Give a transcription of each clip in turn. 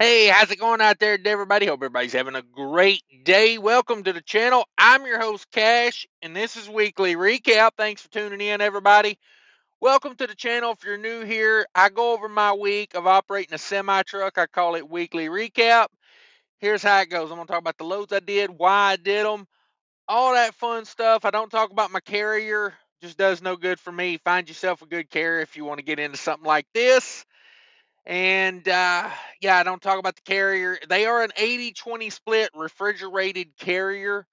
Hey, how's it going out there, everybody? Hope everybody's having a great day. Welcome to the channel. I'm your host, Cash, and this is Weekly Recap. Thanks for tuning in, everybody. Welcome to the channel. If you're new here, I go over my week of operating a semi-truck. I call it Weekly Recap. Here's how it goes. I'm going to talk about the loads I did, why I did them, all that fun stuff. I don't talk about my carrier. Just does no good for me. Find yourself a good carrier if you want to get into something like this. And yeah, I don't talk about the carrier. They are an 80-20 split refrigerated carrier.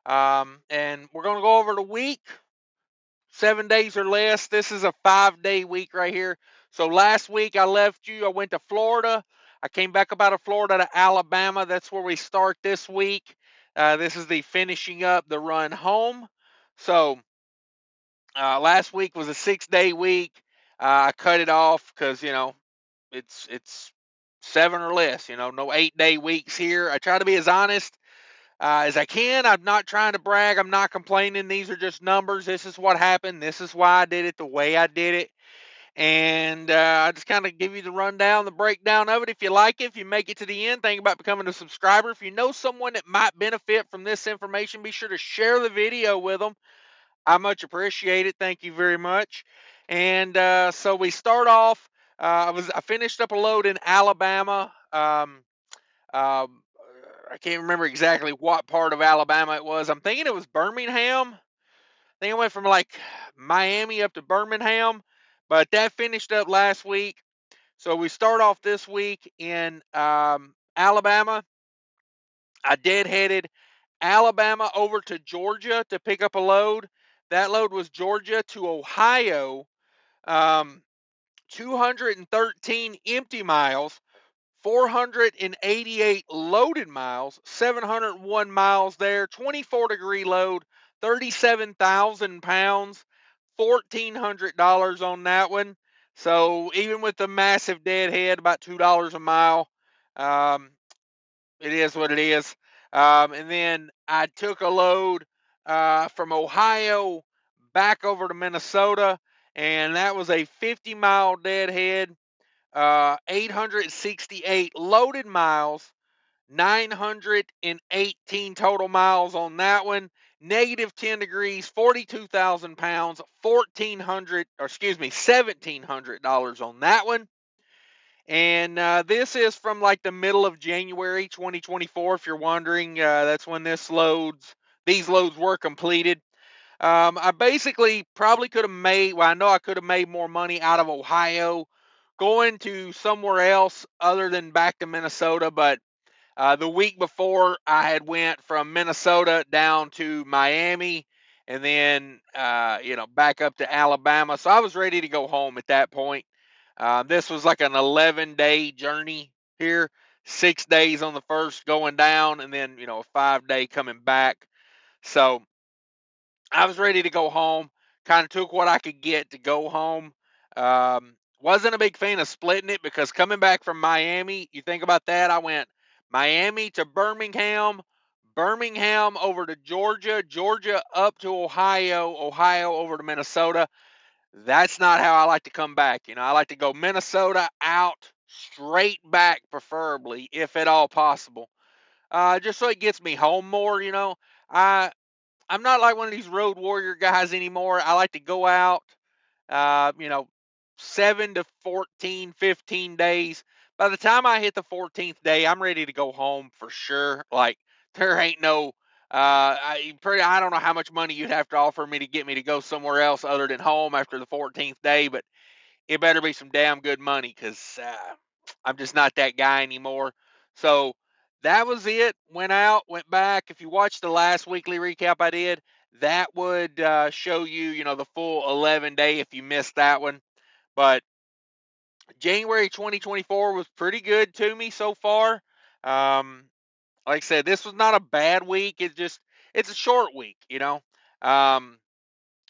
And we're going to go over the week, 7 days or less. This is a 5-day week right here. So last week I left you. I went to Florida. I came back up out of Florida to Alabama. That's where we start this week. This is the finishing up the run home. So last week was a 6-day week. I cut it off because, it's 7 or less, no 8-day weeks here. I try to be as honest as I can. I'm not trying to brag. I'm not complaining. These are just numbers. This is what happened. This is why I did it the way I did it. And I just kind of give you the rundown, the breakdown of it. If you like it, if you make it to the end, think about becoming a subscriber. If you know someone that might benefit from this information, be sure to share the video with them. I much appreciate it. Thank you very much. And so we start off. I finished up a load in Alabama. Um, I can't remember exactly what part of Alabama it was. I'm thinking it was Birmingham. I think I went from like Miami up to Birmingham, but that finished up last week. So we start off this week in Alabama. I deadheaded Alabama over to Georgia to pick up a load. That load was Georgia to Ohio. Um, 213 empty miles, 488 loaded miles, 701 miles there, 24-degree load, 37,000 pounds, $1,400 on that one. So even with the massive deadhead, about $2 a mile, um, it is what it is. And then I took a load from Ohio back over to Minnesota, and that was a 50-mile deadhead, 868 loaded miles, 918 total miles on that one. Negative 10 degrees, 42,000 pounds, $1,700 on that one. And this is from like the middle of January 2024. If you're wondering, that's when these loads were completed. I basically probably could have made, well, I know I could have made more money out of Ohio going to somewhere else other than back to Minnesota. But the week before, I had went from Minnesota down to Miami and then, back up to Alabama. So I was ready to go home at that point. This was like an 11-day journey here, 6 days on the first going down, and then, a 5-day coming back. So I was ready to go home, kind of took what I could get to go home. Wasn't a big fan of splitting it because coming back from Miami, you think about that, I went Miami to Birmingham, Birmingham over to Georgia, Georgia up to Ohio, Ohio over to Minnesota. That's not how I like to come back. I like to go Minnesota out, straight back, preferably, if at all possible. Just so it gets me home more. I I'm not like one of these road warrior guys anymore. I like to go out, uh, you know, 7 to 14, 15 days. By the time I hit the 14th day, I'm ready to go home for sure. Like there ain't no, I don't know how much money you'd have to offer me to get me to go somewhere else other than home after the 14th day, but it better be some damn good money because I'm just not that guy anymore. So that was it. Went out, went back. If you watched the last weekly recap I did, that would show you, the full 11-day if you missed that one. But January 2024 was pretty good to me so far. Um, like I said, this was not a bad week. It's a short week. Um,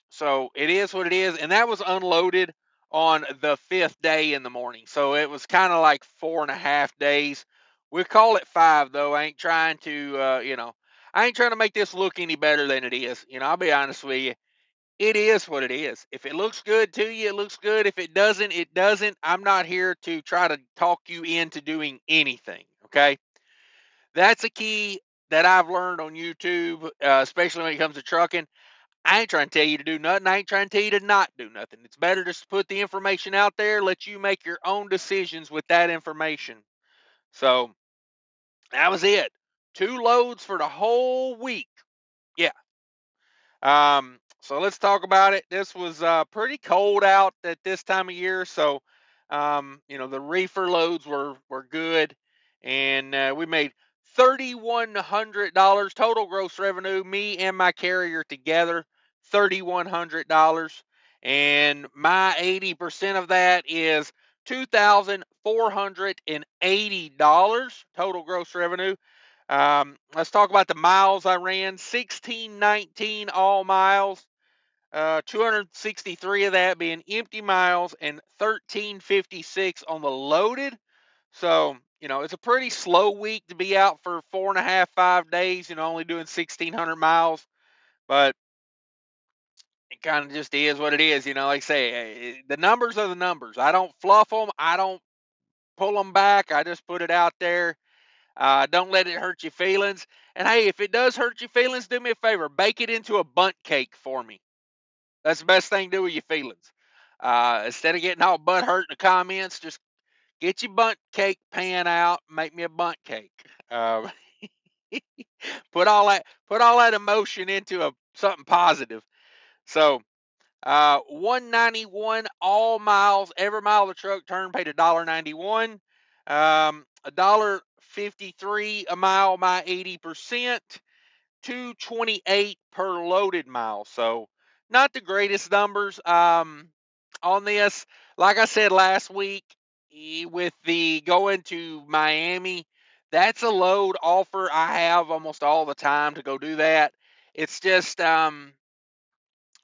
so it is what it is. And that was unloaded on the 5th day in the morning. So it was kind of like 4.5 days. We call it 5 though. I ain't trying to, I ain't trying to make this look any better than it is. I'll be honest with you. It is what it is. If it looks good to you, it looks good. If it doesn't, it doesn't. I'm not here to try to talk you into doing anything. Okay. That's a key that I've learned on YouTube, especially when it comes to trucking. I ain't trying to tell you to do nothing. I ain't trying to tell you to not do nothing. It's better just to put the information out there, let you make your own decisions with that information. So that was it. 2 loads for the whole week. Yeah. So let's talk about it. This was pretty cold out at this time of year, so the reefer loads were good, and we made $3,100 total gross revenue. Me and my carrier together, $3,100, and my 80% of that is $2,480 total gross revenue. Let's talk about the miles I ran. 1619 all miles. 263 of that being empty miles, and 1356 on the loaded. So it's a pretty slow week to be out for 4.5, 5 days. Only doing 1600 miles, but it kind of just is what it is. Like I say, the numbers are the numbers. I don't fluff them. I don't pull them back. I just put it out there. Don't let it hurt your feelings. And hey, if it does hurt your feelings, do me a favor, bake it into a bundt cake for me. That's the best thing to do with your feelings. Instead of getting all butt hurt in the comments, just get your bundt cake pan out, make me a bundt cake. Uh, put all that emotion into something positive. So 191 all miles, every mile of the truck turned paid $1.91. $1.53 a mile, my 80%. 228 per loaded mile. So not the greatest numbers on this. Like I said last week, with the going to Miami, that's a load offer I have almost all the time to go do that. It's just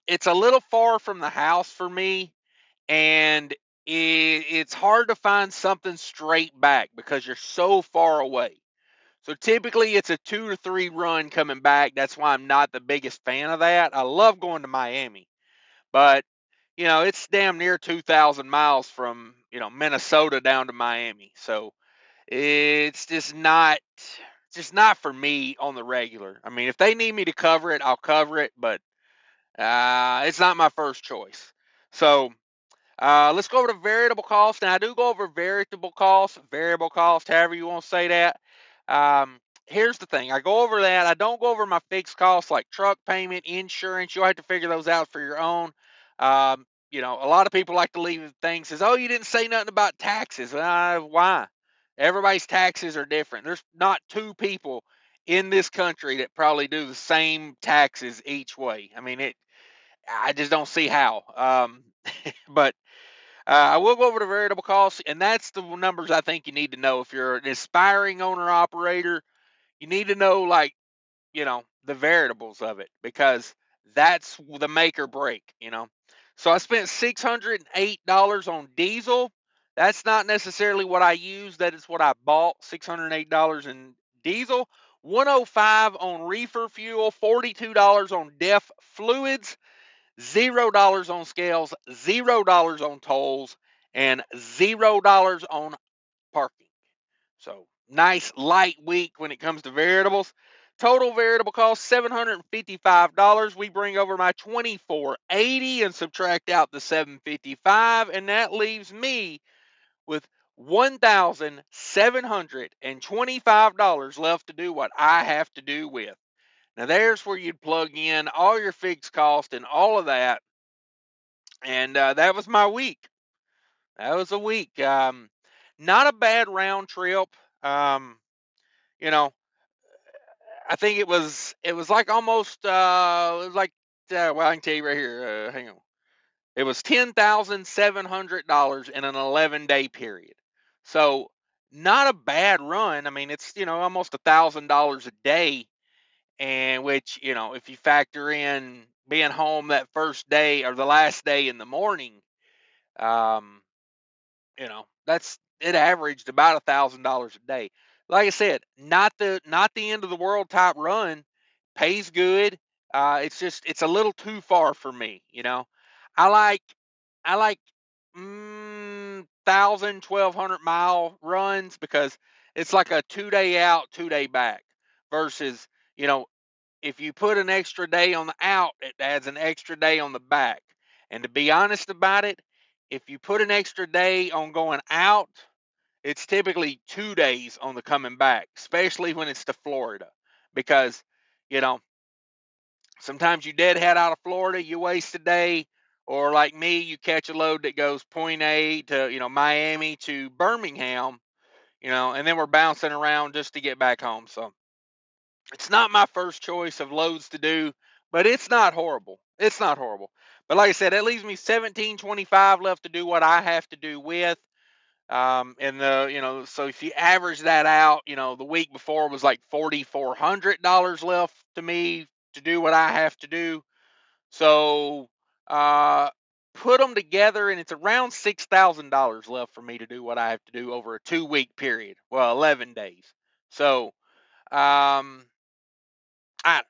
it's a little far from the house for me, and it's hard to find something straight back because you're so far away. So typically it's a 2 to 3 run coming back. That's why I'm not the biggest fan of that. I love going to Miami, but it's damn near 2,000 miles from Minnesota down to Miami. So it's just not for me on the regular. I mean, if they need me to cover it, I'll cover it, but it's not my first choice. So let's go over to variable cost. Now, I do go over variable cost, however you want to say that. Here's the thing. I go over that. I don't go over my fixed costs like truck payment, insurance. You'll have to figure those out for your own. A lot of people like to leave things says, oh, you didn't say nothing about taxes. Why? Everybody's taxes are different. There's not two people in this country that probably do the same taxes each way. I mean, I just don't see how. But I will go over the variable costs, and that's the numbers I think you need to know if you're an aspiring owner operator. You need to know, like, the variables of it, because that's the make or break. So I spent $608 on diesel. That's not necessarily what I use. That is what I bought. $608 in diesel. 105 on reefer fuel. $42 on DEF fluids. $0 on scales, $0 on tolls, and $0 on parking. So nice light week when it comes to variables. Total variable cost $755. We bring over my 2480 and subtract out the 755, and that leaves me with $1,725 left to do what I have to do with. Now there's where you'd plug in all your fixed cost and all of that, and that was my week. That was a week. Not a bad round trip. Um, you know, I think it was like almost it was like well, I can tell you right here. Hang on. It was $10,700 in an 11-day period. So not a bad run. I mean, it's almost $1,000 a day, and which if you factor in being home that first day or the last day in the morning, um, that's it averaged about $1,000 a day. Like I said, not the end of the world type run. Pays good. It's a little too far for me. I like I like 1,000, 1,200 mile runs because it's like a 2 day out, 2 day back. Versus, you know, if you put an extra day on the out, it adds an extra day on the back. And to be honest about it, if you put an extra day on going out, it's typically 2 days on the coming back, especially when it's to Florida. Because, you know, sometimes you deadhead out of Florida, you waste a day, or like me, you catch a load that goes point A to, Miami to Birmingham, and then we're bouncing around just to get back home. So it's not my first choice of loads to do, but it's not horrible. It's not horrible. But like I said, that leaves me 1725 left to do what I have to do with. So if you average that out, the week before was like $4,400 left to me to do what I have to do. So uh, put them together, and it's around $6,000 left for me to do what I have to do over a 2 week period. Well, 11 days. So, um, I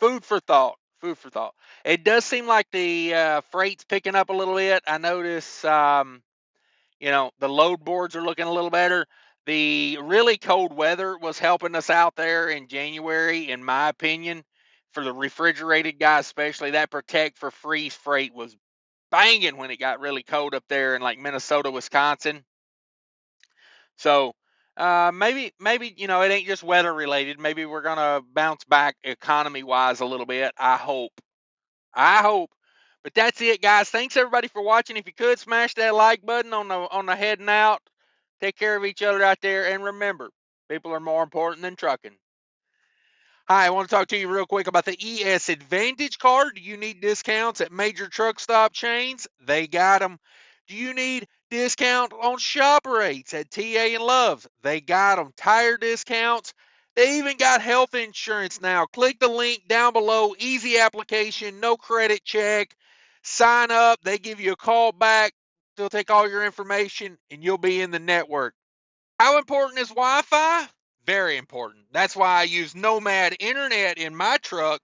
food for thought. Food for thought. It does seem like the freight's picking up a little bit. I notice, the load boards are looking a little better. The really cold weather was helping us out there in January, in my opinion, for the refrigerated guys, especially. That Protect for Freeze freight was banging when it got really cold up there in like Minnesota, Wisconsin. So maybe it ain't just weather related. Maybe we're gonna bounce back economy wise a little bit. I hope. I hope. But that's it, guys. Thanks everybody for watching. If you could smash that like button on the heading out. Take care of each other out there, and remember, people are more important than trucking. Hi, I want to talk to you real quick about the ES Advantage card. Do you need discounts at major truck stop chains? They got them. Do you need discount on shop rates at TA and Love's? They got them. Tire discounts. They even got health insurance now. Click the link down below. Easy application, no credit check. Sign up. They give you a call back. They'll take all your information, and you'll be in the network. How important is Wi-Fi? Very important. That's why I use Nomad Internet in my truck.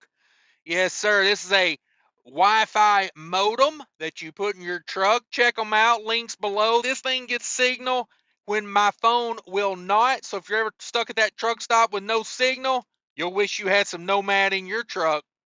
Yes, sir. This is a Wi-Fi modem that you put in your truck. Check them out. Links below. This thing gets signal when my phone will not. So if you're ever stuck at that truck stop with no signal, you'll wish you had some Nomad in your truck.